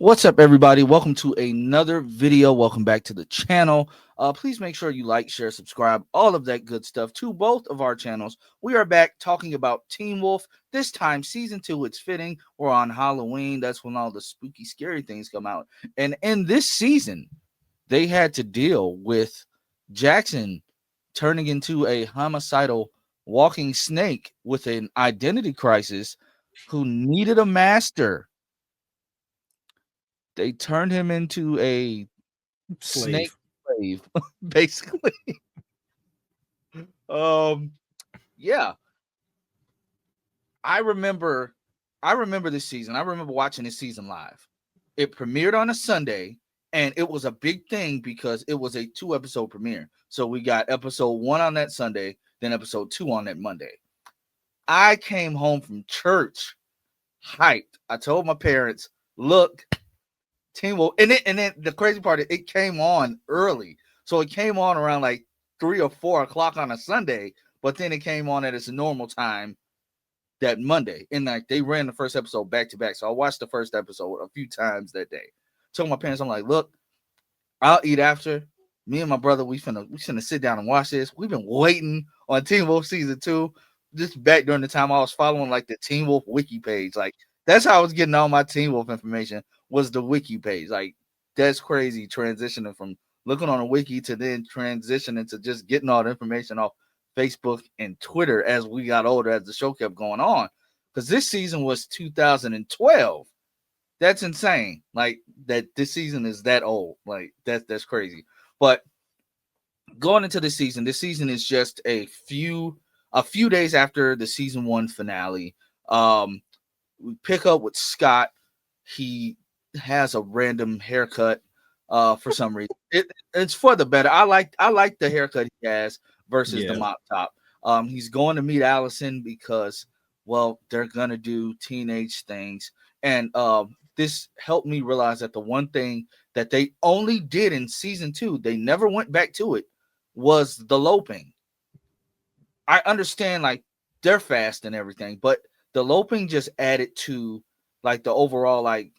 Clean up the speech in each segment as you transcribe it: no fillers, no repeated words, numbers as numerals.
What's up, everybody? Welcome to another video. Welcome back to the channel. Please make sure you like, share, subscribe, all of that good stuff to both of our channels. We are back talking about Teen Wolf. This time, season 2. It's fitting. We're on Halloween. That's when all the spooky, scary things come out. And in this season, they had to deal with Jackson turning into a homicidal walking snake with an identity crisis who needed a master. They turned him into a snake Slave. slave, basically. Um, yeah, I remember, I remember this season. I remember watching this season live. It premiered on a Sunday, and it was a big thing because it was a 2 episode premiere. So we got episode 1 on that Sunday, then episode 2 on that Monday. I came home from church hyped. I told my parents, "Look, Teen Wolf," and then the crazy part is it came on early, so it came on around like 3 or 4 o'clock on a Sunday, but then it came on at its normal time that Monday, and like they ran the first episode back to back. So I watched the first episode a few times that day. Told my parents, I'm like, "Look, I'll eat after." Me and my brother, we finna sit down and watch this. We've been waiting on Teen Wolf season 2. Just back during the time I was following like the Teen Wolf wiki page. Like that's how I was getting all my Teen Wolf information was the wiki page. Like that's crazy transitioning from looking on a wiki to then transitioning to just getting all the information off Facebook and Twitter as we got older, as the show kept going on. Because this season was 2012. That's insane. Like that this season is that old. Like that's crazy. But going into this season is just a few days after the season 1 finale. We pick up with Scott. He has a random haircut for some reason. It's for the better. I like the haircut he has versus the Yeah. mop top. He's going to meet Allison because well, they're gonna do teenage things. And this helped me realize that the one thing that they only did in season 2, they never went back to it, was the loping. I understand like they're fast and everything, but the loping just added to like the overall like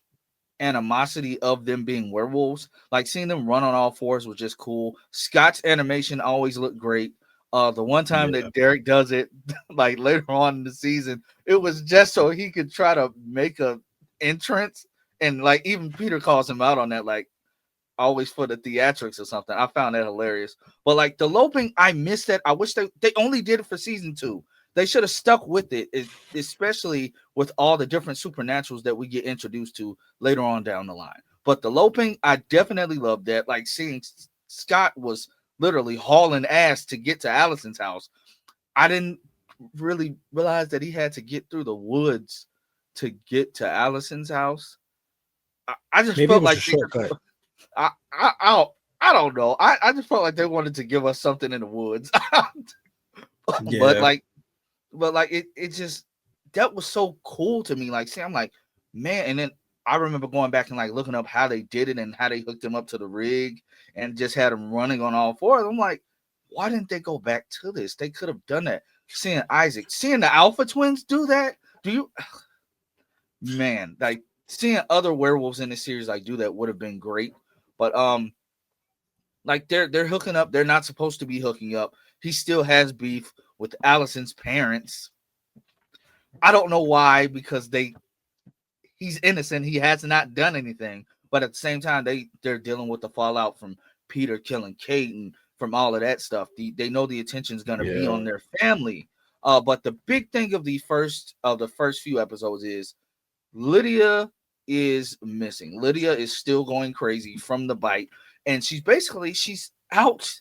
animosity of them being werewolves. Like seeing them run on all fours was just cool. Scott's animation always looked great. The one time Yeah. that Derek does it, like later on in the season, it was just so he could try to make a entrance, and like even Peter calls him out on that. Like always for the theatrics or something. I found that hilarious. But like the loping, I missed that. I wish they only did it for season 2. They should have stuck with it, especially with all the different supernaturals that we get introduced to later on down the line. But the loping, I definitely loved that. Like seeing Scott was literally hauling ass to get to Allison's house. I didn't really realize that he had to get through the woods to get to Allison's house. I just Maybe it felt was a like shortcut. I don't know. I just felt like they wanted to give us something in the woods. but Yeah. like but like it just that was so cool to me. Like, see, I'm like, man, and then I remember going back and like looking up how they did it and how they hooked him up to the rig and just had him running on all fours. I'm like, why didn't they go back to this? They could have done that. Seeing the Alpha twins do that. Do you man, like seeing other werewolves in the series like do that would have been great. But like they're hooking up. They're not supposed to be hooking up. He still has beef with Allison's parents. I don't know why, because he's innocent. He has not done anything. But at the same time, they're dealing with the fallout from Peter killing Kate and from all of that stuff. They know the attention is going to be Yeah. on their family. But the big thing of the first few episodes is Lydia is missing. Lydia is still going crazy from the bite, and she's out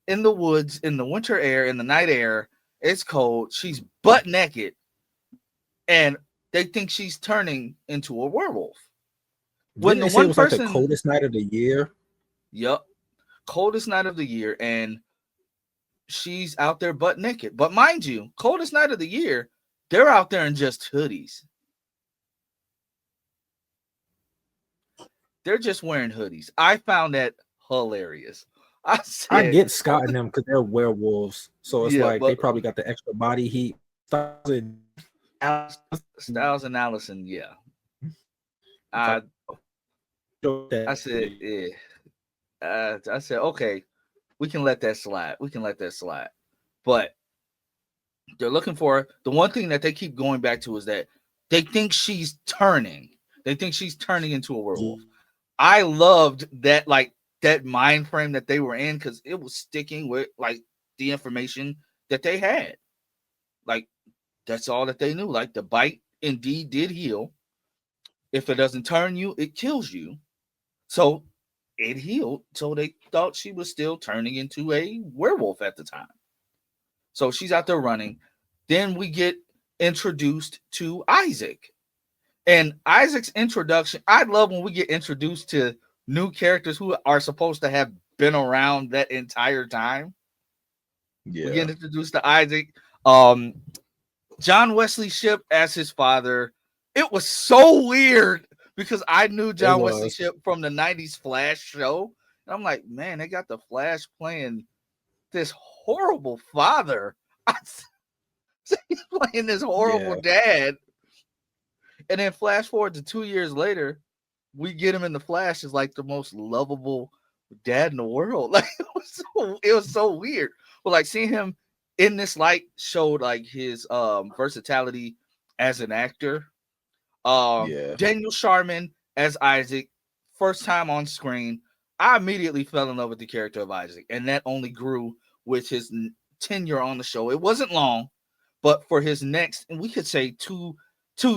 in the woods in the winter air, in the night air. It's cold. She's butt naked, and they think she's turning into a werewolf. When Didn't the they say it one was like the person, coldest night of the year? yep, coldest night of the year, and she's out there butt naked. But mind you, coldest night of the year, they're out there in just hoodies. They're just wearing hoodies. I found that hilarious. I I said, get Scott and them because they're werewolves. So it's yeah, like but they probably got the extra body heat. Styles and Allison, yeah. It's I like I said, yeah. I said, okay, we can let that slide. We can let that slide. But they're looking for the one thing that they keep going back to is that they think she's turning. They think she's turning into a werewolf. I loved that, like that mind frame that they were in because it was sticking with like the information that they had. Like that's all that they knew. Like the bite indeed did heal. If it doesn't turn you, it kills you. So it healed. So they thought she was still turning into a werewolf at the time. So she's out there running. Then we get introduced to Isaac. And Isaac's introduction, I love when we get introduced to new characters who are supposed to have been around that entire time. We Yeah, get introduced to Isaac. Um, John Wesley Shipp as his father. It was so weird because I knew it John Wesley was. Shipp from the 90s Flash show. And I'm like, man, they got the Flash playing this horrible father. He's playing this horrible Yeah, dad. And then flash forward to 2 years later, we get him in the Flash as like the most lovable dad in the world. Like it was so weird. But like seeing him in this light showed like his versatility as an actor. yeah. Daniel Sharman as Isaac, first time on screen. I immediately fell in love with the character of Isaac, and that only grew with his tenure on the show. It wasn't long, but for his next, and we could say two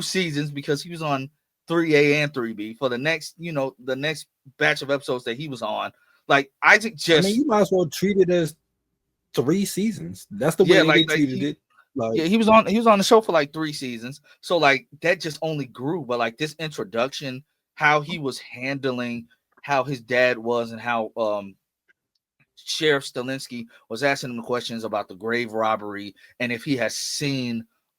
seasons because he was on 3A and 3B for the next, the next batch of episodes that he was on. Like Isaac I mean, just you might as well treat it as 3 seasons. That's the yeah, way like they treated he it. Like, yeah, he was on the show for like 3 seasons. So like that just only grew. But like this introduction, how he was handling how his dad was and how Sheriff Stilinski was asking him questions about the grave robbery and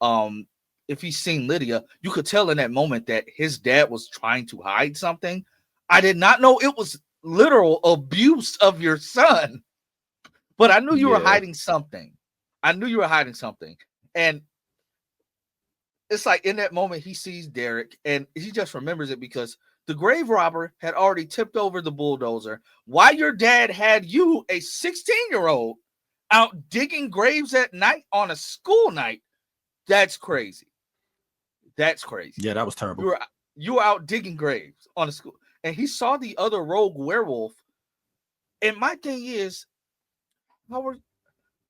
um if he's seen Lydia, you could tell in that moment that his dad was trying to hide something. I did not know it was literal abuse of your son, but I knew you were yeah, hiding something. I knew you were hiding something. And it's like in that moment he sees Derek and he just remembers it because the grave robber had already tipped over the bulldozer. Why your dad had you, a 16-year-old, out digging graves at night on a school night? That's crazy. That's crazy. yeah. That was You terrible. were you were out digging graves on a school, and he saw the other rogue werewolf. And my thing is, how are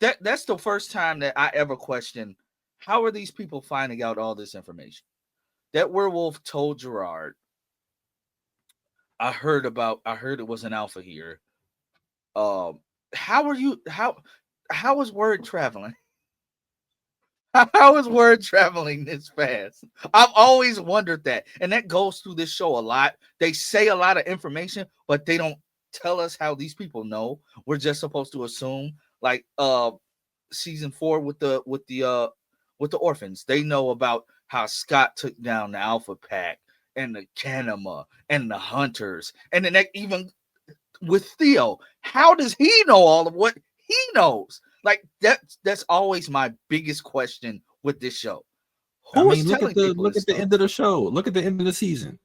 that's the first time that I ever questioned how are these people finding out all this information? That werewolf told Gerard, I heard it was an alpha here. Um how are you how is word traveling? How is word traveling this fast? I've always wondered that. And that goes through this show a lot. They say a lot of information, but they don't tell us how these people know. We're just supposed to assume like season 4 with the orphans. They know about how Scott took down the Alpha Pack and the Kanema and the Hunters. And then that even with Theo, how does he know all of what he knows? Like that's always my biggest question with this show. I Who is mean, telling people look this at the stuff? end of the show. Look at the end of the season.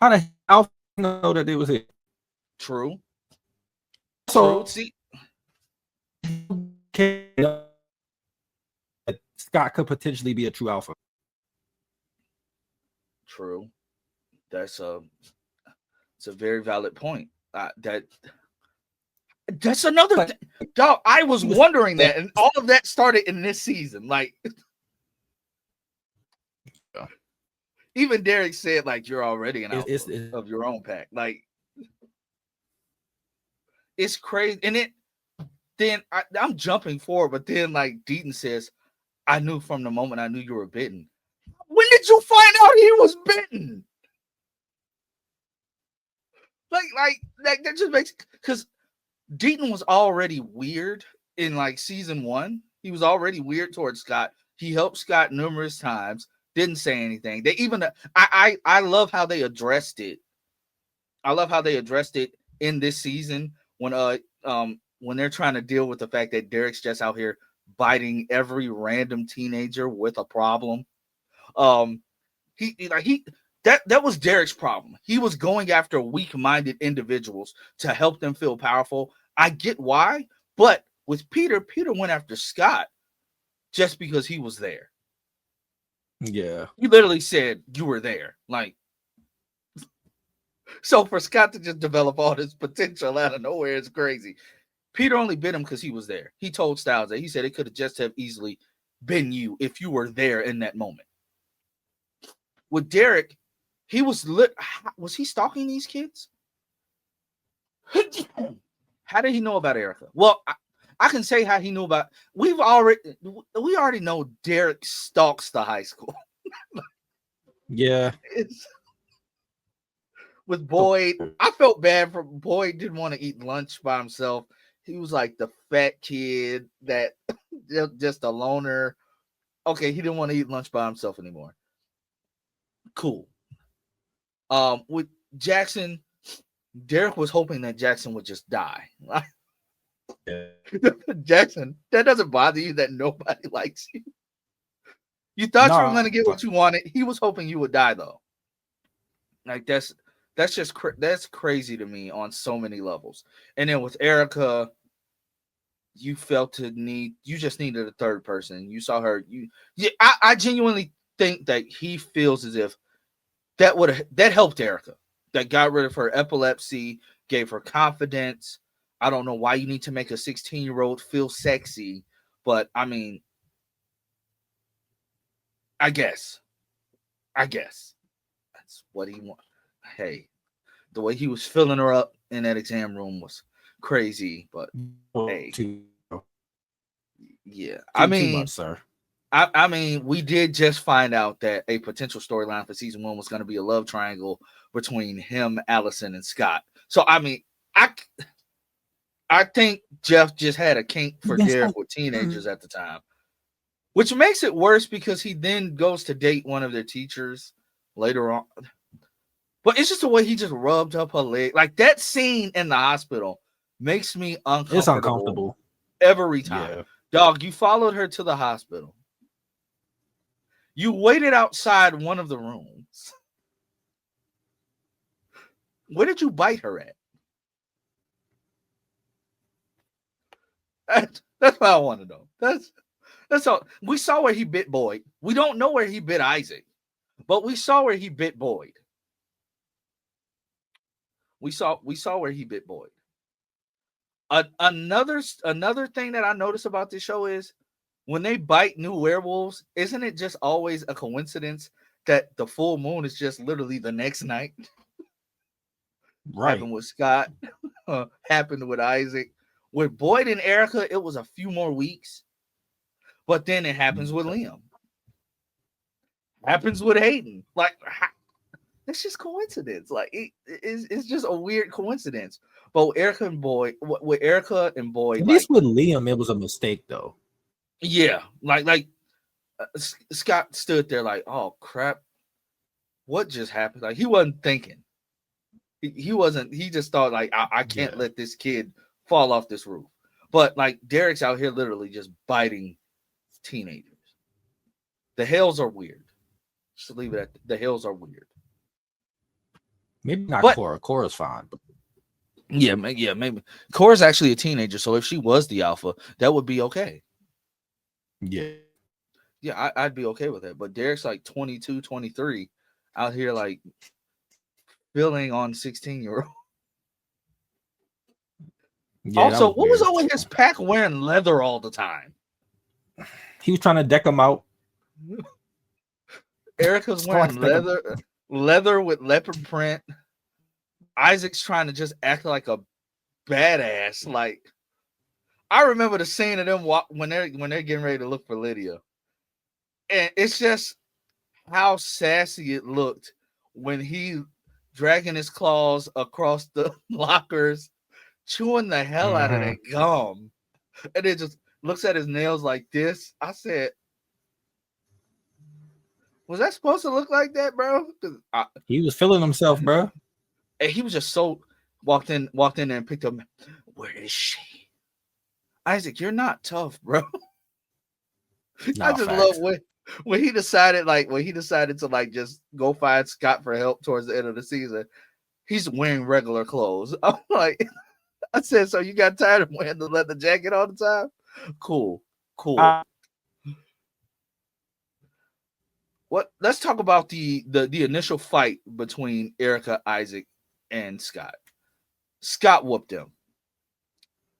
How the Alpha know that they was here? True, true. So See, Scott could potentially be a true Alpha. true. That's a it's a very valid point. That's another Like, thing. Dog, I was he was wondering that, and all of that started in this season. Like even Derek said, like you're already an alpha it's of your own pack. Like it's crazy, and I'm jumping forward, but then like Deaton says, I knew from the moment I knew you were bitten. When did you find out he was bitten? Like that just makes because Deaton was already weird in like season 1. He was already weird towards Scott. He helped Scott numerous times. Didn't say anything. They even I love how they addressed it. I love how they addressed it in this season when they're trying to deal with the fact that Derek's just out here biting every random teenager with a problem. Um, he That was Derek's problem. He was going after weak-minded individuals to help them feel powerful. I get why, but with Peter went after Scott just because he was there. Yeah. He literally said, "You were there." Like, so for Scott to just develop all this potential out of nowhere is crazy. Peter only bit him because he was there. He told Styles that he said it could have just have easily been you if you were there in that moment. With Derek, he was was he stalking these kids? How did he know about Erica? Well, I can say how he knew about. We already know Derek stalks the high school. Yeah. With Boyd, I felt bad for Boyd. Didn't want to eat lunch by himself. He was like the fat kid that just a loner. Okay, he didn't want to eat lunch by himself anymore. Cool. With Jackson, Derek was hoping that Jackson would just die. Yeah. Jackson, that doesn't bother you that nobody likes you. You thought you were going to get what you wanted. He was hoping you would die, though. Like that's just that's crazy to me on so many levels. And then with Erica, you felt you just needed a third person. You saw her. I genuinely think that he feels as if that helped Erica. That got rid of her epilepsy, gave her confidence. I don't know why you need to make a 16-year-old feel sexy, but I mean, I guess that's what he wants. Hey, the way he was filling her up in that exam room was crazy, but hey, yeah. I mean, too much, sir. I mean, we did just find out that a potential storyline for season 1 was going to be a love triangle between him, Allison, and Scott. So I mean, I think Jeff just had a kink for Derek with teenagers at the time, which makes it worse because he then goes to date one of their teachers later on. But it's just the way he just rubbed up her leg. Like that scene in the hospital makes me uncomfortable. It's uncomfortable every time. Yeah. Dog, you followed her to the hospital. You waited outside one of the rooms. Where did you bite her at? That's what I want to know. That's all. We saw where he bit Boyd. We don't know where he bit Isaac, but we saw where he bit Boyd. We saw where he bit Boyd. Another thing that I notice about this show is when they bite new werewolves, isn't it just always a coincidence that the full moon is just literally the next night? Right. Happened with Scott. Happened with Isaac. With Boyd and Erica, it was a few more weeks. But then it happens with Liam. Happens with Hayden. Like, it's just coincidence. Like, it's just a weird coincidence. But with Erica and Boyd, at least with Liam, it was a mistake, though. Yeah, like Scott stood there like, oh crap, what just happened? Like he wasn't thinking. He wasn't. He just thought like, I can't let this kid fall off this roof. But like Derek's out here literally just biting teenagers. The Hells are weird. Just leave it at the Hells are weird. Maybe not Cora. Cora's fine. Yeah, maybe. Cora's actually a teenager, so if she was the alpha, that would be okay. Yeah, I'd be okay with that. But Derek's like 22, 23 out here like filling on 16-year-old. Yeah, also, what was always his pack wearing leather all the time? He was trying to deck him out. Erica's wearing leather with leopard print. Isaac's trying to just act like a badass. Like I remember the scene of them when they're getting ready to look for Lydia. And it's just how sassy it looked when he dragging his claws across the lockers, chewing the hell out of that gum. And it just looks at his nails like this. I said, was that supposed to look like that, bro? He was feeling himself, bro. And he was just so walked in there and picked up. Where is she? Isaac, you're not tough, bro. I just love when he decided to like just go find Scott for help towards the end of the season, he's wearing regular clothes. I'm like, I said, so you got tired of wearing the leather jacket all the time? Cool, cool. I, What? Let's talk about the initial fight between Erica, Isaac, and Scott. Scott whooped him.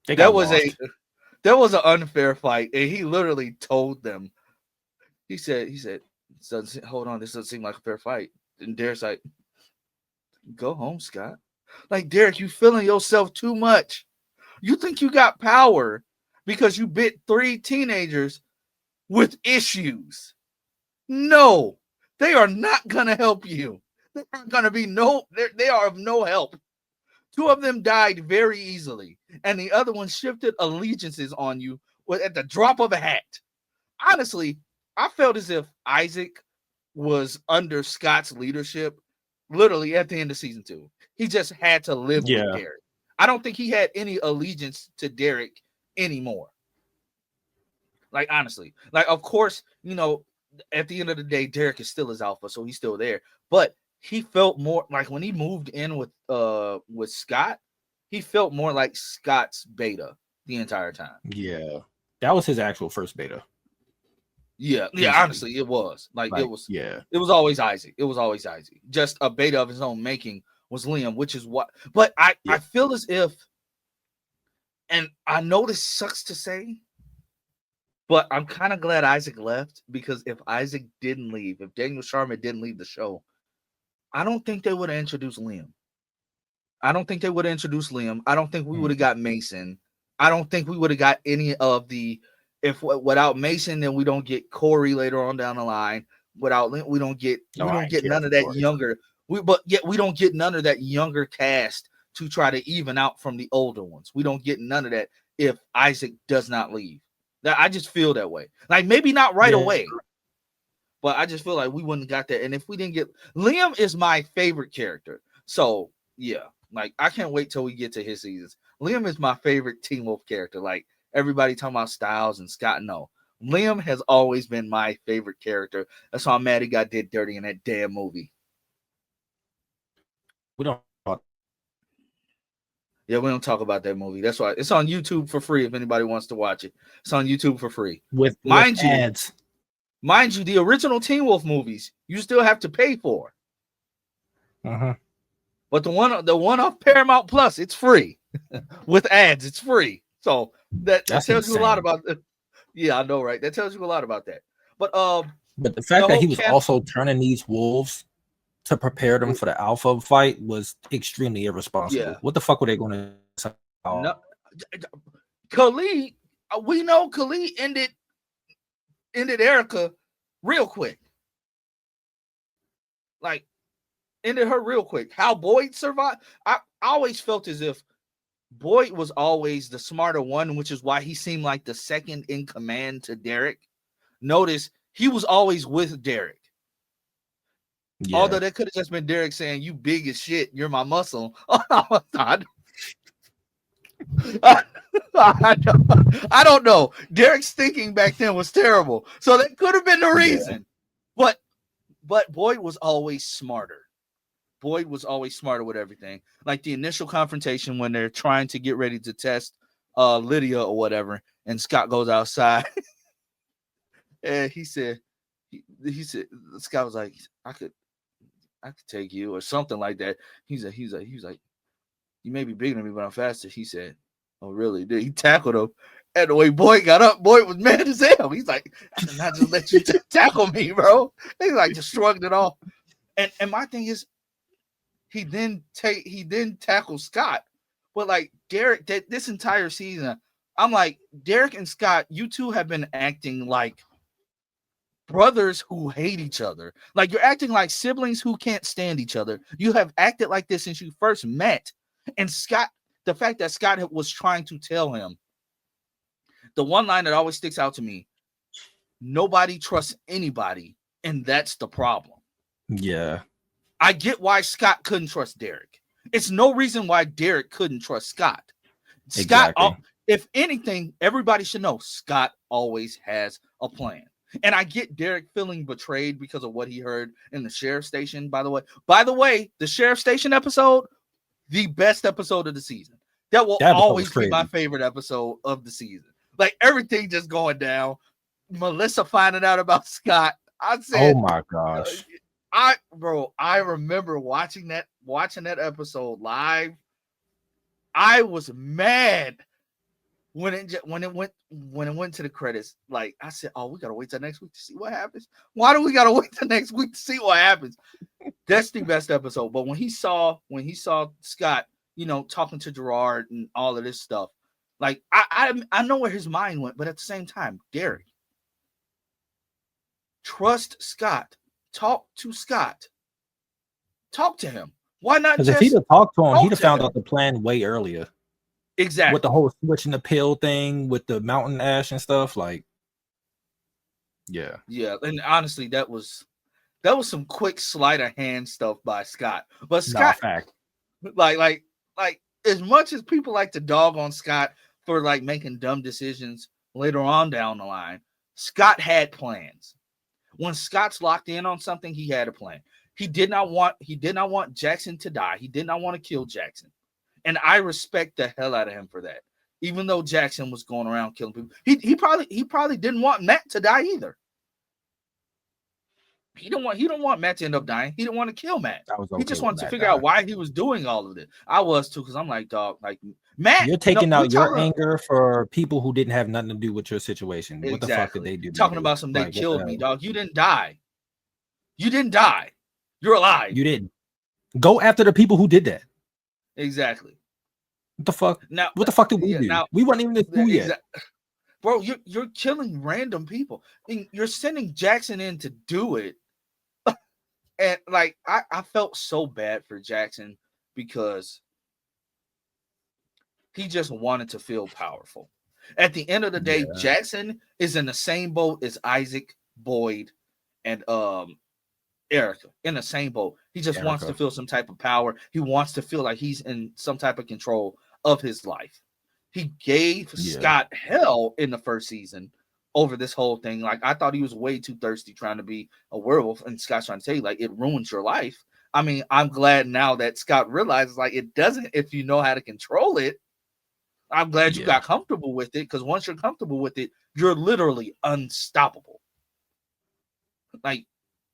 they That got was a lost. that was an unfair fight, and he literally told them. He said, hold on, this doesn't seem like a fair fight. And Derek's like, go home, Scott. Like, Derek, you feeling yourself too much. You think you got power because you bit 3 teenagers with issues. No, they are not gonna help you. They are gonna be they are of no help. 2 of them died very easily, and the other one shifted allegiances on you at the drop of a hat. Honestly, I felt as if Isaac was under Scott's leadership literally at the end of season 2. He just had to live with Yeah, Derek. I don't think he had any allegiance to Derek anymore. Like, honestly, like, of course, at the end of the day, Derek is still his alpha, so he's still there. But he felt more like when he moved in with Scott, he felt more like Scott's beta the entire time. yeah. That was his actual first beta. Yeah, Easily. honestly, it was. Like, Like, yeah. It was always Isaac. It was always Isaac. Just a beta of his own making was Liam, which is what. But I feel as if, and I know this sucks to say, but I'm kind of glad Isaac left, because if Isaac didn't leave, if Daniel Sharman didn't leave the show, I don't think they would have introduced Liam. I don't think they would have introduced Liam. I don't think we would have got Mason. I don't think we would have got any of the. If without Mason, then we don't get Corey later on down the line. Without Liam, we don't get none of that younger. We don't get none of that younger cast to try to even out from the older ones. We don't get none of that if Isaac does not leave. I just feel that way. Like, maybe not right away, but I just feel like we wouldn't have got that. And if we didn't get Liam, is my favorite character. So yeah, like, I can't wait till we get to his seasons. Liam is my favorite Teen Wolf character. Like, everybody talking about Styles and Scott. No, Liam has always been my favorite character. That's why I'm mad he got did dirty in that damn movie. We don't. Yeah, we don't talk about that movie. That's why it's on YouTube for free. If anybody wants to watch it, it's on YouTube for free. With ads. Mind you, the original Teen Wolf movies you still have to pay for. But the one off Paramount Plus, it's free. With ads, it's free. So that tells insane. You a lot about it. Yeah, I know, right? That tells you a lot about that. But the fact that he was also turning these wolves to prepare them for the alpha fight was extremely irresponsible. Yeah. What the fuck were they going to say? No, Khalid, we know Khalid ended Erica real quick. Like, ended her real quick. How Boyd survived? I always felt as if Boyd was always the smarter one, which is why he seemed like the second in command to Derek. Notice he was always with Derek. Yeah. Although that could have just been Derek saying, "You big as shit, you're my muscle." I don't know. Derek's thinking back then was terrible, so that could have been the reason. Yeah. But Boyd was always smarter. Boyd was always smarter with everything. Like the initial confrontation when they're trying to get ready to test Lydia or whatever, and Scott goes outside, and he said, Scott was like, I could take you or something like that. He's like, you may be bigger than me, but I'm faster. He said, oh, really? He tackled him. And the way Boyd got up, Boyd was mad as hell. He's like, I did not just let you tackle me, bro. He's like, just shrugged it off. And my thing is, he then tackles Scott. But like Derek, this entire season, I'm like, Derek and Scott, you two have been acting like brothers who hate each other. Like, you're acting like siblings who can't stand each other. You have acted like this since you first met. And Scott, the fact that Scott was trying to tell him, the one line that always sticks out to me, nobody trusts anybody, and that's the problem. Yeah. I get why Scott couldn't trust Derek. It's no reason why Derek couldn't trust Scott. Exactly. Scott, if anything, everybody should know Scott always has a plan. And I get Derek feeling betrayed because of what he heard in the sheriff station. By the way, the sheriff station episode, the best episode of the season. That will always be my favorite episode of the season. Like everything just going down. Melissa finding out about Scott. I said, "Oh my gosh." I remember watching that episode live. I was mad when it went to the credits. Like I said, oh, we gotta wait till next week to see what happens. Why do we gotta wait till next week to see what happens? That's the best episode. But when he saw Scott, talking to Gerard and all of this stuff, like I know where his mind went, but at the same time, Derek, trust Scott. Talk to Scott. Talk to him. Why not? Because if he'd have talked to him, he'd have found out the plan way earlier. Exactly. With the whole switching the pill thing, with the mountain ash and stuff, like, yeah. And honestly, that was some quick sleight of hand stuff by Scott. But Scott, like as much as people like to dog on Scott for like making dumb decisions later on down the line, Scott had plans. When Scott's locked in on something, he had a plan. He did not want Jackson to die. He did not want to kill Jackson. And I respect the hell out of him for that. Even though Jackson was going around killing people, he probably didn't want Matt to die either. He don't want Matt to end up dying. He didn't want to kill Matt. He just wanted to figure out why he was doing all of this. I was too, because I'm like, dog, like Matt. You're taking out your anger for people who didn't have nothing to do with your situation. Exactly. What the fuck did they do? Talking about some, they killed me, dog. You didn't die. You didn't die. You're alive. You didn't. Go after the people who did that. Exactly. What the fuck? Now, what the fuck did we do? Now, we weren't even in school yet. Bro, you're killing random people. And you're sending Jackson in to do it. And like I felt so bad for Jackson because he just wanted to feel powerful. At the end of the day, Jackson is in the same boat as Isaac, Boyd, and Erica. In the same boat. He just wants to feel some type of power. He wants to feel like he's in some type of control of his life. He gave Scott hell in the first season over this whole thing. Like, I thought he was way too thirsty trying to be a werewolf, and Scott's trying to tell you, like, it ruins your life. I mean, I'm glad now that Scott realizes, like, it doesn't if you know how to control it. I'm glad you got comfortable with it, because once you're comfortable with it, you're literally unstoppable. Like,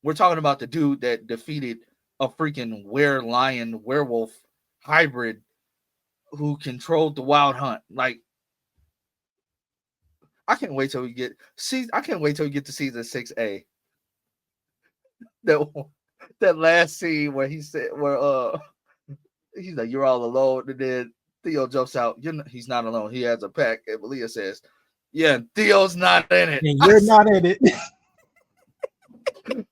we're talking about the dude that defeated a freaking were-lion werewolf hybrid who controlled the wild hunt. Like, I can't wait till we get to season 6A. That last scene where he said, he's like, "You're all alone," and then Theo jumps out. He's not alone. He has a pack. And Malia says, "Yeah, Theo's not in it. And you're not in it."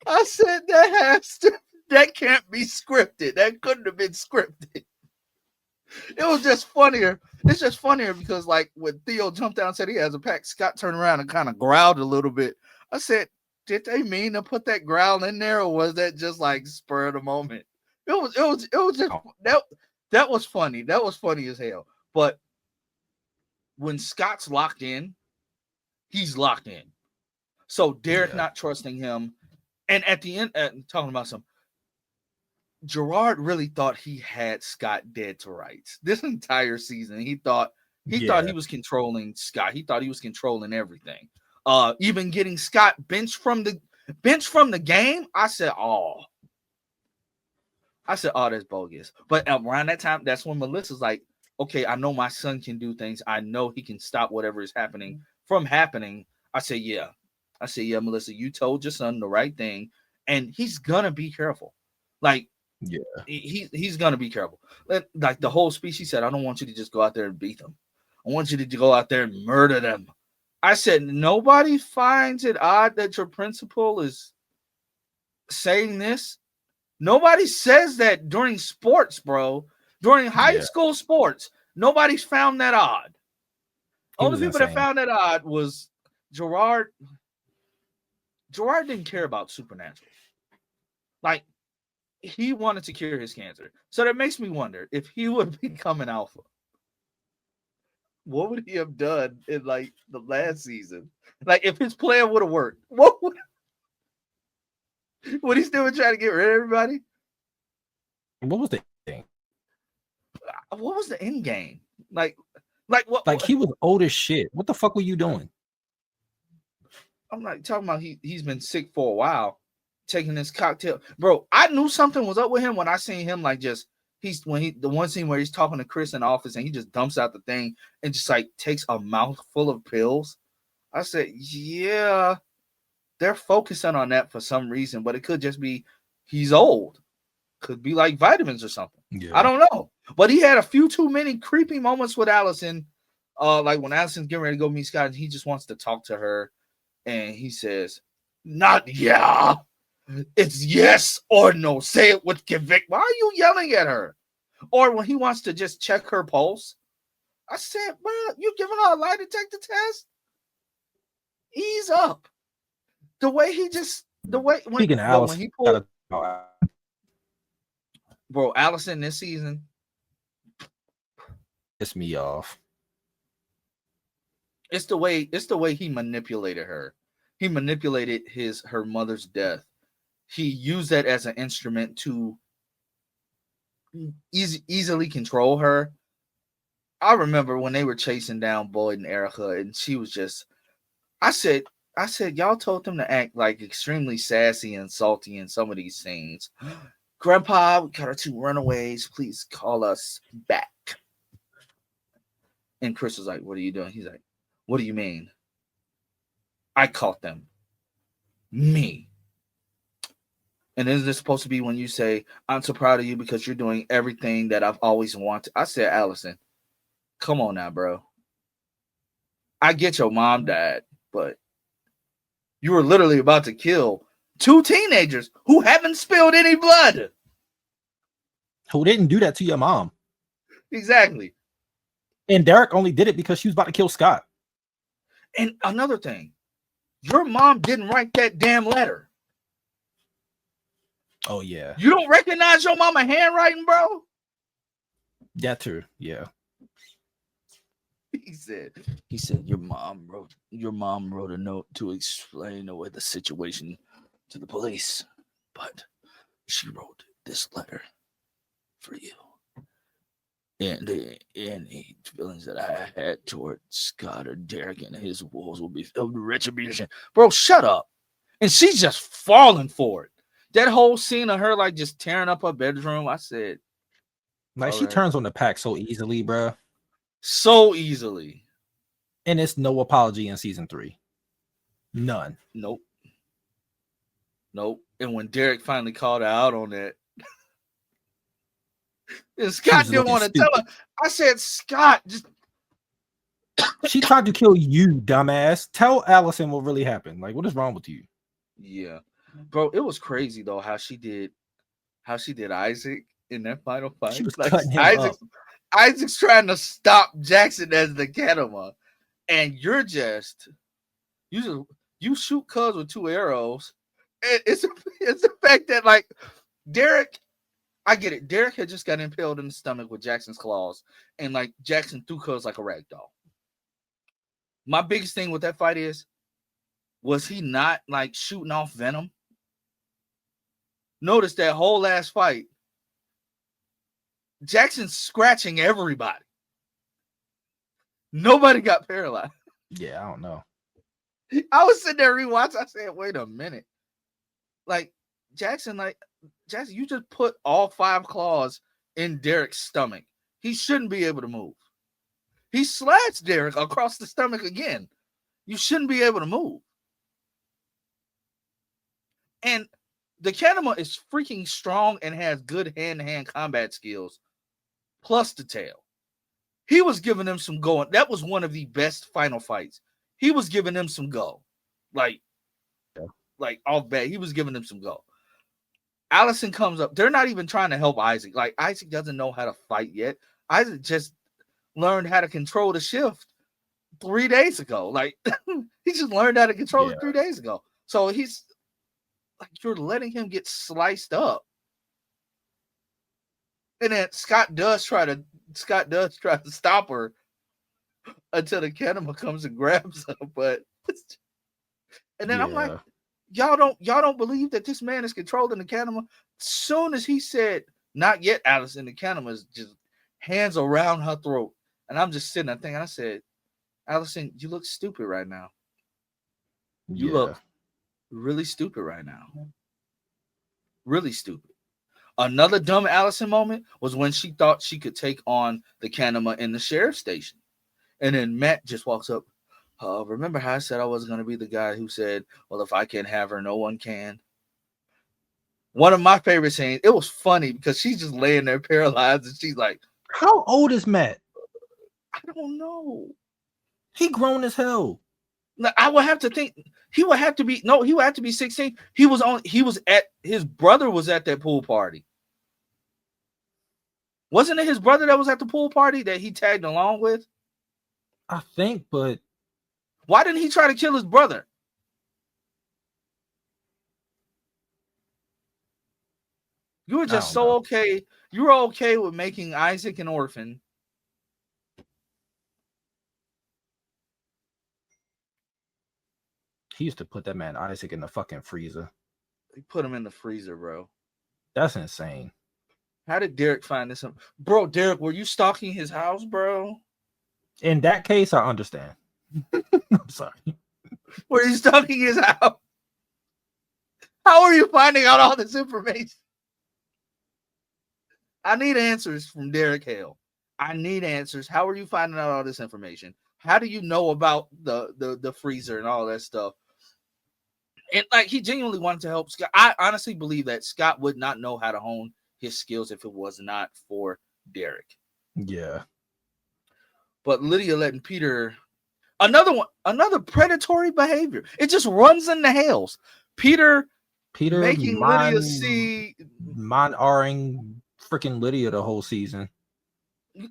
I said that can't be scripted. That couldn't have been scripted. It was just funnier. It's just funnier because, like, when Theo jumped down and said he has a pack, Scott turned around and kind of growled a little bit. I said, did they mean to put that growl in there, or was that just like spur of the moment? It was just that was funny. That was funny as hell. But when Scott's locked in, he's locked in. So Derek not trusting him, and at the end, talking about Gerard really thought he had Scott dead to rights. This entire season, he thought he was controlling Scott. He thought he was controlling everything. Even getting Scott benched from the game. I said, that's bogus. But around that time, that's when Melissa's like, okay, I know my son can do things. I know he can stop whatever is happening from happening. I said, yeah, Melissa, you told your son the right thing, and he's gonna be careful. Like, he's gonna be careful. Like the whole speech, he said, I don't want you to just go out there and beat them. I want you to go out there and murder them. I said, nobody finds it odd that your principal is saying this. Nobody says that during sports, bro. During high school sports, nobody's found that odd. Only people that found that odd was Gerard. Gerard didn't care about supernatural. Like, he wanted to cure his cancer. So that makes me wonder if he would become an alpha. what would he have done in like the last season? Like if his plan would have worked, what would he still be trying to get rid of everybody? What was the thing? What was the end game? Like what? Like he was old as shit. What the fuck were you doing? I'm like talking about he's been sick for a while, taking this cocktail, bro. I knew something was up with him when I seen him like just the one scene where he's talking to Chris in the office and he just dumps out the thing and just like takes a mouthful of pills. I said, yeah, they're focusing on that for some reason, but it could just be he's old. Could be like vitamins or something. Yeah. I don't know. But he had a few too many creepy moments with Allison. Like when Allison's getting ready to go meet Scott, and he just wants to talk to her. And he says, not yeah. It's yes or no. Say it with conviction. Why are you yelling at her? Or when he wants to just check her pulse. I said, bro, you giving her a lie detector test? Ease up. The way he just, the way, when he pulled, bro, Allison this season pissed me off. It's the way he manipulated her. He manipulated her mother's death. He used that as an instrument to easily control her. I remember when they were chasing down Boyd and Erica, and she was just, I said, y'all told them to act like extremely sassy and salty in some of these scenes. Grandpa, we got our 2 runaways. Please call us back. And Chris was like, what are you doing? He's like, what do you mean? I caught them. Me. And isn't this supposed to be when you say, I'm so proud of you because you're doing everything that I've always wanted? I said, Allison, come on now, bro. I get your mom died, but you were literally about to kill 2 teenagers who haven't spilled any blood. Who didn't do that to your mom. Exactly. And Derek only did it because she was about to kill Scott. And another thing, your mom didn't write that damn letter. Oh, yeah. You don't recognize your mama handwriting, bro? That too, yeah. He said, your mom wrote a note to explain away the situation to the police, but she wrote this letter for you. And any feelings that I had toward Scott or Derek and his wolves will be filled with retribution. Bro, shut up. And she's just falling for it. That whole scene of her like just tearing up her bedroom, I said, like she turns on the pack so easily, bro. So easily. And it's no apology in season 3. None. Nope. And when Derek finally called her out on that, and Scott didn't want to tell her. I said, Scott, just she tried to kill you, dumbass. Tell Allison what really happened. Like, what is wrong with you? Yeah. Bro, it was crazy though how she did Isaac in that final fight. She was like, cutting him up. Isaac's trying to stop Jackson as the Kenema, and you shoot cuz with 2 arrows. And it's the fact that like Derek, I get it. Derek had just got impaled in the stomach with Jackson's claws, and like Jackson threw cuz like a rag doll. My biggest thing with that fight was he not like shooting off venom? Notice that whole last fight, Jackson's scratching everybody. Nobody got paralyzed. Yeah, I don't know. I was sitting there rewatching. I said, wait a minute. Like, Jackson, you just put all 5 claws in Derek's stomach. He shouldn't be able to move. He slashed Derek across the stomach again. You shouldn't be able to move. And the Kenema is freaking strong and has good hand-to-hand combat skills, plus the tail. He was giving them some go. That was one of the best final fights. He was giving them some go. Like off bat, he was giving them some go. Allison comes up. They're not even trying to help Isaac. Like, Isaac doesn't know how to fight yet. Isaac just learned how to control the shift 3 days ago. Like, he just learned how to control it 3 days ago. So he's like, you're letting him get sliced up. And then Scott does try to stop her. until the Kinema comes and grabs her. But and then I'm like, Yeah. y'all don't believe that this man is controlling the Kinema? Soon as he said, "Not yet, Allison," the Kinema's just hands around her throat, and I'm just sitting there thinking. I said, "Allison, you look stupid right now. You Yeah. look really stupid right now. Really stupid." Another dumb Allison moment was when she thought she could take on the Kinema in the sheriff's station. And then Matt just walks up. Remember how I said I wasn't going to be the guy who said, well, if I can't have her, no one can? One of my favorite scenes. It was funny because she's just laying there paralyzed and she's like, how old is Matt? I don't know. He grown as hell. I would have to think he would have to be 16. He was at his brother was at that pool party. Wasn't it his brother that was at the pool party that he tagged along with? I think, but why didn't he try to kill his brother? You were just so okay. You were okay with making Isaac an orphan. He used to put that man Isaac in the fucking freezer. He put him in the freezer, bro. That's insane. How did Derek find this? Bro, Derek, were you stalking his house, bro? In that case, I understand. I'm sorry. Were you stalking his house? How are you finding out all this information? I need answers from Derek Hale. I need answers. How are you finding out all this information? How do you know about the freezer and all that stuff? And like he genuinely wanted to help Scott. I honestly believe that Scott would not know how to hone his skills if it was not for Derek. Yeah. But Lydia letting Peter, another predatory behavior. It just runs in the Hales. Peter making Lydia see R-ing freaking Lydia the whole season.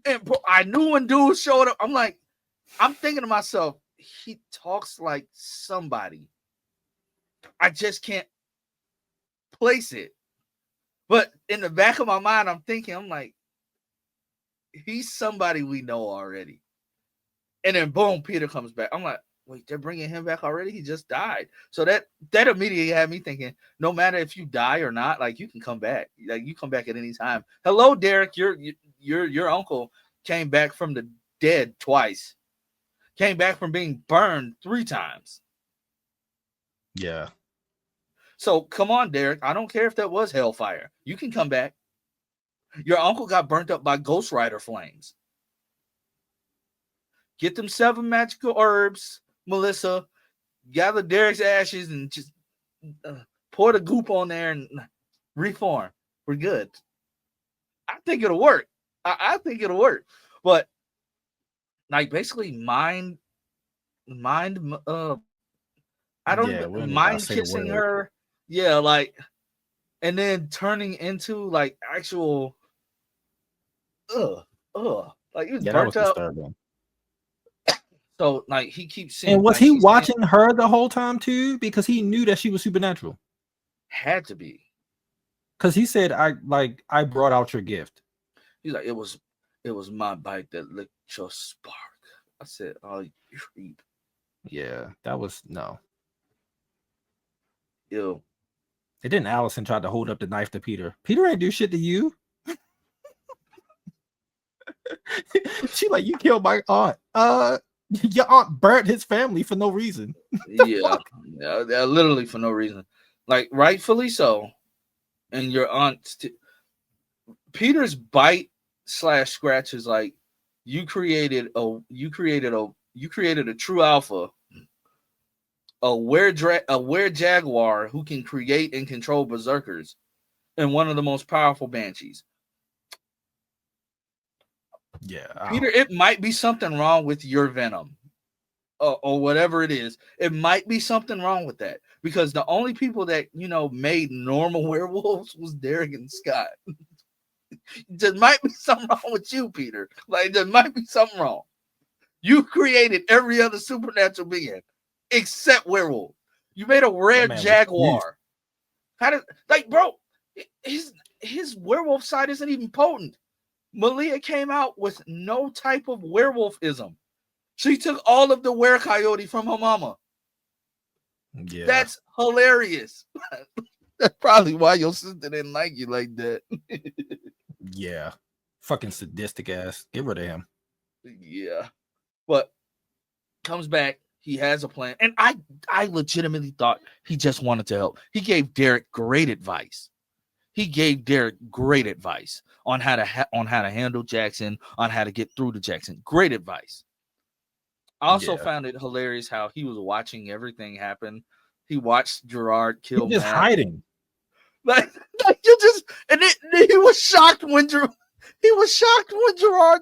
And bro, I knew when dude showed up. I'm thinking to myself, he talks like somebody. I just can't place it. But in the back of my mind, I'm like, he's somebody we know already. And then boom, Peter comes back. I'm like, wait, they're bringing him back already? He just died. So that immediately had me thinking, no matter if you die or not, like you can come back. Like you come back at any time. Hello, Derek. Your uncle came back from the dead twice. Came back from being burned 3 times. Yeah. So come on, Derek. I don't care if that was hellfire. You can come back. Your uncle got burnt up by Ghost Rider flames. Get them 7 magical herbs, Melissa. Gather Derek's ashes and just pour the goop on there and reform. We're good. I think it'll work. I think it'll work. But like basically mind kissing her. Yeah, like and then turning into like actual like he was burnt up. Disturbing. So like he keeps seeing. And was he watching her the whole time too? Because he knew that she was supernatural. Had to be. Because he said, I brought out your gift. He's like, it was my bite that lit your spark. I said, oh, you creep. Yeah, that was no. Ew. And then Allison tried to hold up the knife to Peter. Peter ain't do shit to you. She like, you killed my aunt. Your aunt burnt his family for no reason. Yeah, literally for no reason. Like rightfully so. And your aunt, Peter's bite / scratch is like, you created a true alpha, a were jaguar who can create and control berserkers, and one of the most powerful banshees. Yeah, Peter, it might be something wrong with your venom, or whatever it is. It might be something wrong with that because the only people that made normal werewolves was Derek and Scott. There might be something wrong with you, Peter. Like there might be something wrong. You created every other supernatural being except werewolf. You made a rare jaguar. How did bro? His werewolf side isn't even potent. Malia came out with no type of werewolfism. She took all of the were-coyote from her mama. Yeah. That's hilarious. That's probably why your sister didn't like you like that. Yeah. Fucking sadistic ass. Get rid of him. Yeah. But comes back. He has a plan. And I legitimately thought he just wanted to help. He gave Derek great advice. On how to handle Jackson, on how to get through to Jackson. Great advice. I also found it hilarious how he was watching everything happen. He watched Gerard kill Matt. Hiding. Like you just, and he was shocked when Gerard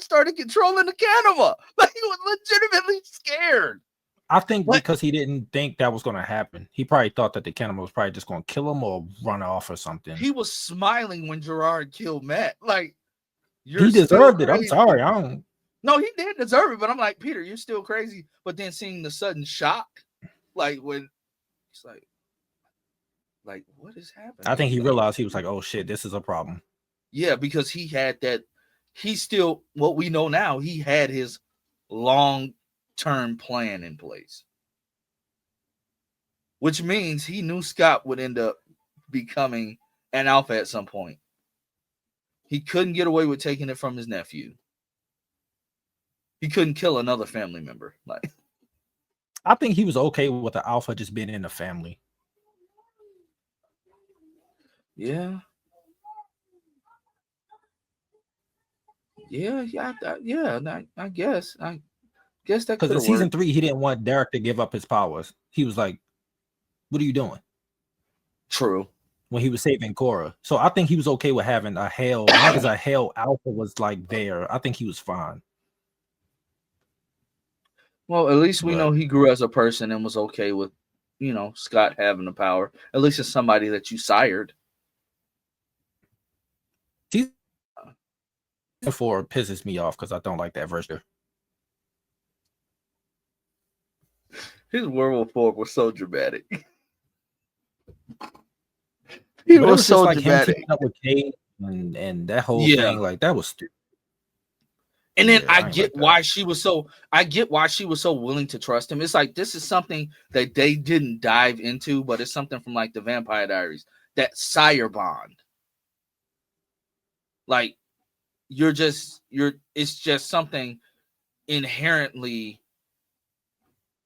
started controlling the camera. Like he was legitimately scared. I think because he didn't think that was going to happen. He probably thought that the camera was probably just going to kill him or run off or something. He was smiling when Gerard killed Matt. Like he deserved it. I'm sorry. I don't. No, he did deserve it, but I'm like, Peter, you're still crazy. But then seeing the sudden shock, like when it's like what is happening? I think he realized he was like, oh shit, this is a problem. Yeah, because he had that. He still, what we know now, he had his long-term plan in place, which means he knew Scott would end up becoming an alpha at some point. He couldn't get away with taking it from his nephew. He couldn't kill another family member. Like, I think he was okay with the alpha just being in the family. Yeah. I guess that because in season 3 he didn't want Derek to give up his powers. He was like, "What are you doing?" True. When he was saving Cora, so I think he was okay with having a Hale. As long as a Hale alpha was like there, I think he was fine. Well, at least we know he grew as a person and was okay with, Scott having the power. At least it's somebody that you sired. Season 4 pisses me off because I don't like that version. His werewolf form was so dramatic. He was so like dramatic. Him up with Kate and that whole thing, like that was stupid. And then I get why she was so willing to trust him. It's like this is something that they didn't dive into, but it's something from like the Vampire Diaries, that sire bond. Like it's just something inherently,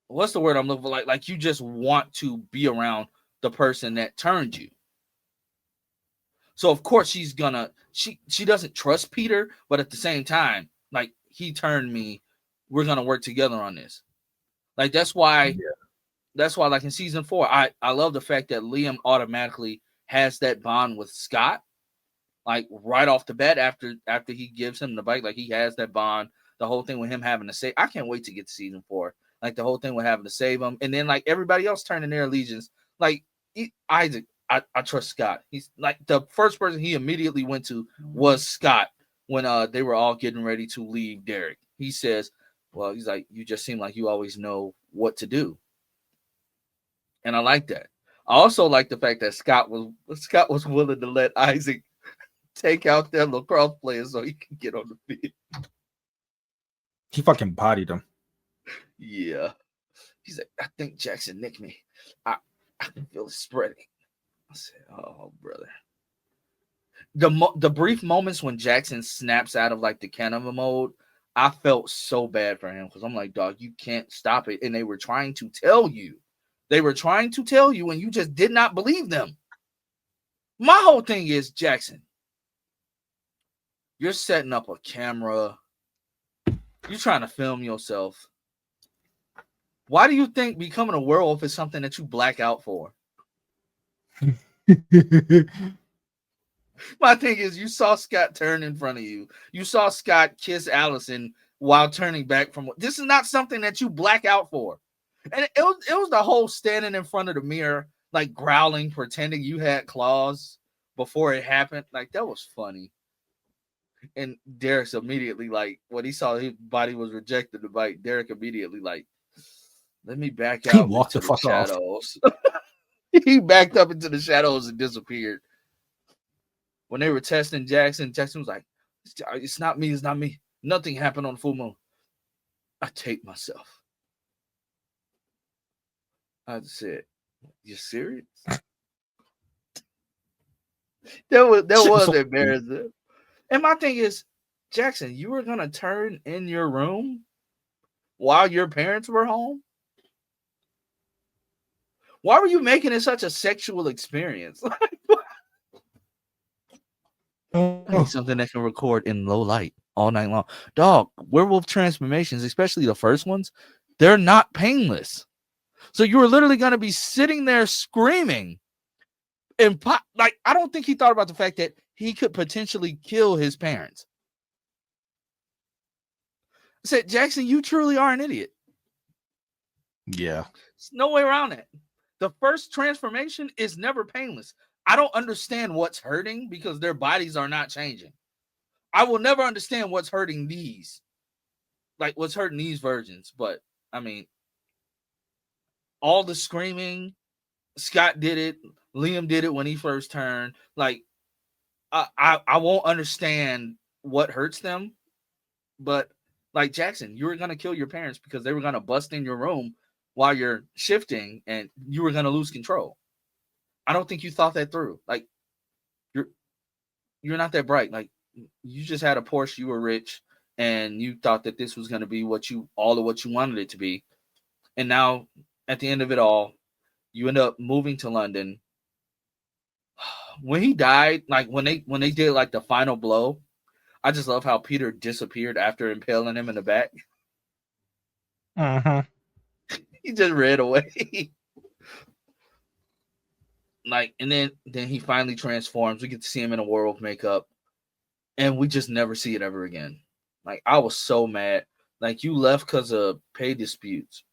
what's the word I'm looking for? Like you just want to be around the person that turned you. So of course she doesn't trust Peter, but at the same time, like he turned me, we're gonna work together on this. Like that's why like in season 4, I love the fact that Liam automatically has that bond with Scott. Like right off the bat, after he gives him the bike, like he has that bond. The whole thing with him having to save, I can't wait to get to season 4. Like the whole thing with having to save him, and then like everybody else turning their allegiance. Like Isaac, I trust Scott. He's like the first person he immediately went to was Scott when they were all getting ready to leave Derek. He says, "Well, he's like, you just seem like you always know what to do," and I like that. I also like the fact that Scott was willing to let Isaac take out their lacrosse players so he can get on the field. He fucking bodied him. Yeah. He's like, I think Jackson nicked me. I can feel it spreading. I said, oh, brother. The brief moments when Jackson snaps out of like the Canova mode, I felt so bad for him because I'm like, dog, you can't stop it. And they were trying to tell you. And you just did not believe them. My whole thing is, Jackson, you're setting up a camera. You're trying to film yourself. Why do you think becoming a werewolf is something that you black out for? My thing is, you saw Scott turn in front of you. You saw Scott kiss Allison while turning back from. This is not something that you black out for. And it was the whole standing in front of the mirror, like growling, pretending you had claws before it happened. Like that was funny. And Derek's immediately like, when he saw his body was rejected to bite, Derek immediately like, let me back out. He walked the fuck shadows. He backed up into the shadows and disappeared. When they were testing Jackson was like, it's not me. Nothing happened on the full moon. I taped myself. I said, "You serious?" that was embarrassing. And my thing is, Jackson, you were gonna turn in your room while your parents were home? Why were you making it such a sexual experience? I need something that can record in low light all night long. Dog, werewolf transformations, especially the first ones, they're not painless. So you were literally going to be sitting there screaming. And like, I don't think he thought about the fact that he could potentially kill his parents. I said, Jackson, you truly are an idiot. Yeah. There's no way around it. The first transformation is never painless. I don't understand what's hurting because their bodies are not changing. I will never understand what's hurting these. Like what's hurting these versions. But I mean, all the screaming, Scott did it, Liam did it when he first turned. Like, I won't understand what hurts them, but like Jackson, you were gonna kill your parents because they were gonna bust in your room while you're shifting and you were gonna lose control. I don't think you thought that through. Like, you're not that bright. Like, you just had a Porsche, you were rich, and you thought that this was gonna be all of what you wanted it to be. And now at the end of it all, you end up moving to London. When he died, like when they did like the final blow, I just love how Peter disappeared after impaling him in the back. He just ran away. Like, and then he finally transforms. We get to see him in a werewolf makeup, and we just never see it ever again. Like, I was so mad. Like, you left because of pay disputes.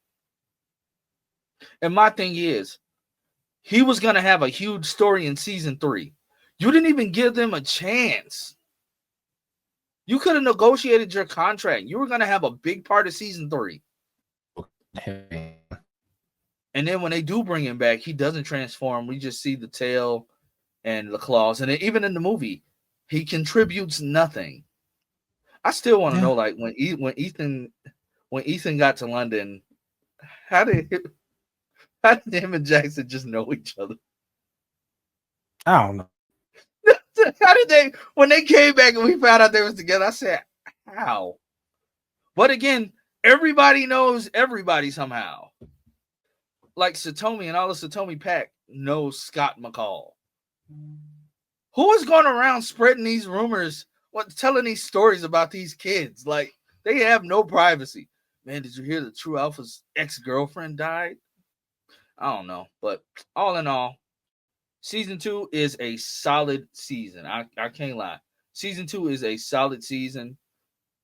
And my thing is, he was gonna have a huge story in season 3. You didn't even give them a chance. You could have negotiated your contract. You were going to have a big part of season 3. And then when they do bring him back, he doesn't transform. We just see the tail and the claws. And even in the movie, he contributes nothing. I still want to know, like, when Ethan got to London, how did him and Jackson just know each other? I don't know. How did they, when they came back and we found out they was together, I said, how? But again, everybody knows everybody somehow. Like Satomi and all the Satomi pack knows Scott McCall. Who is going around spreading these rumors, telling these stories about these kids? Like, they have no privacy. Man, did you hear the True Alpha's ex-girlfriend died? I don't know. But all in all, season 2 is a solid season. I can't lie. Season 2 is a solid season.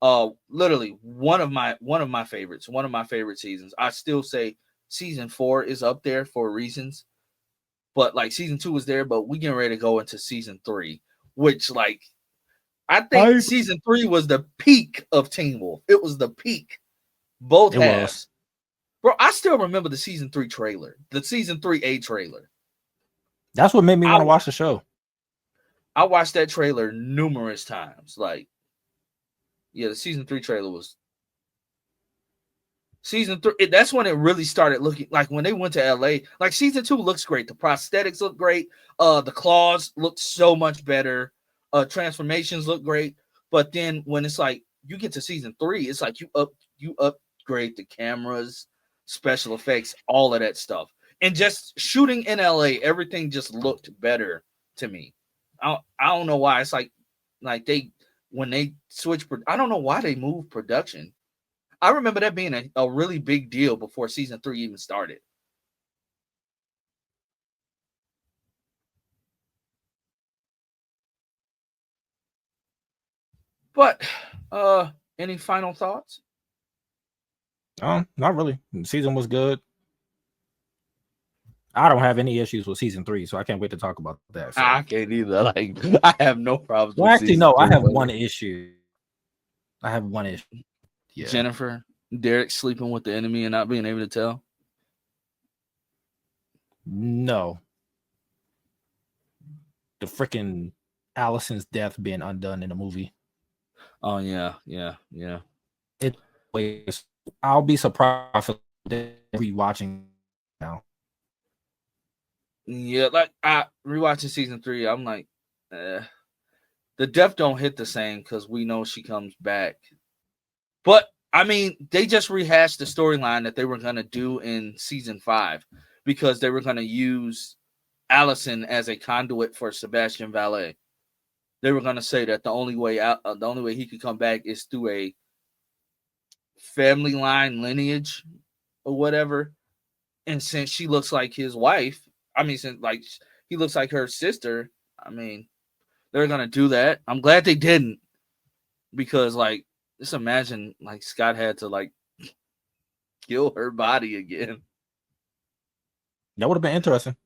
Literally one of my favorites. One of my favorite seasons. I still say season 4 is up there for reasons. But like season 2 is there, but we getting ready to go into season 3, which like I think season 3 was the peak of Teen Wolf. It was the peak. Both halves. Bro, I still remember the season 3 trailer. The season 3A trailer. That's what made me want to watch the show. I watched that trailer numerous times. Like, yeah, the season 3 trailer was season 3. That's when it really started looking like when they went to LA. Like, season 2 looks great. The prosthetics look great. The claws look so much better. Transformations look great. But then when it's like you get to season 3, it's like you upgrade the cameras, special effects, all of that stuff. And just shooting in LA, everything just looked better to me. I don't know why. It's like when they switch, I don't know why they moved production. I remember that being a really big deal before season 3 even started. But any final thoughts? Not really. The season was good. I don't have any issues with season 3, so I can't wait to talk about that. So. I can't either. Like, I have no problems. Well, actually, no. I have one issue. Yeah. Jennifer, Derek sleeping with the enemy and not being able to tell. No. The freaking Allison's death being undone in the movie. Oh yeah. It was I'll be surprised if rewatching now. Yeah, like I rewatching season 3, I'm like, the death don't hit the same because we know she comes back. But I mean, they just rehashed the storyline that they were gonna do in season 5 because they were gonna use Allison as a conduit for Sebastian Valet. They were gonna say that the only way he could come back is through a family line lineage or whatever. And since she looks like his wife, I mean, since like he looks like her sister, I mean, they're gonna do that. I'm glad they didn't, because like, just imagine like Scott had to like kill her body again. That would have been interesting.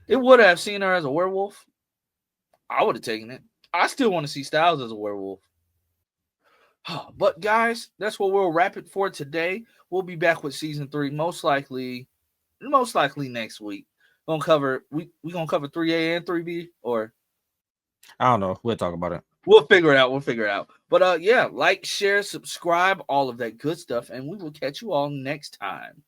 It would have seen her as a werewolf. I would have taken it. I still want to see Styles as a werewolf. But guys, that's what we'll wrap it for today. We'll be back with season 3 most likely next week. We gonna cover 3A and 3B, or I don't know. We'll talk about it. We'll figure it out. But yeah, like, share, subscribe, all of that good stuff, and we will catch you all next time.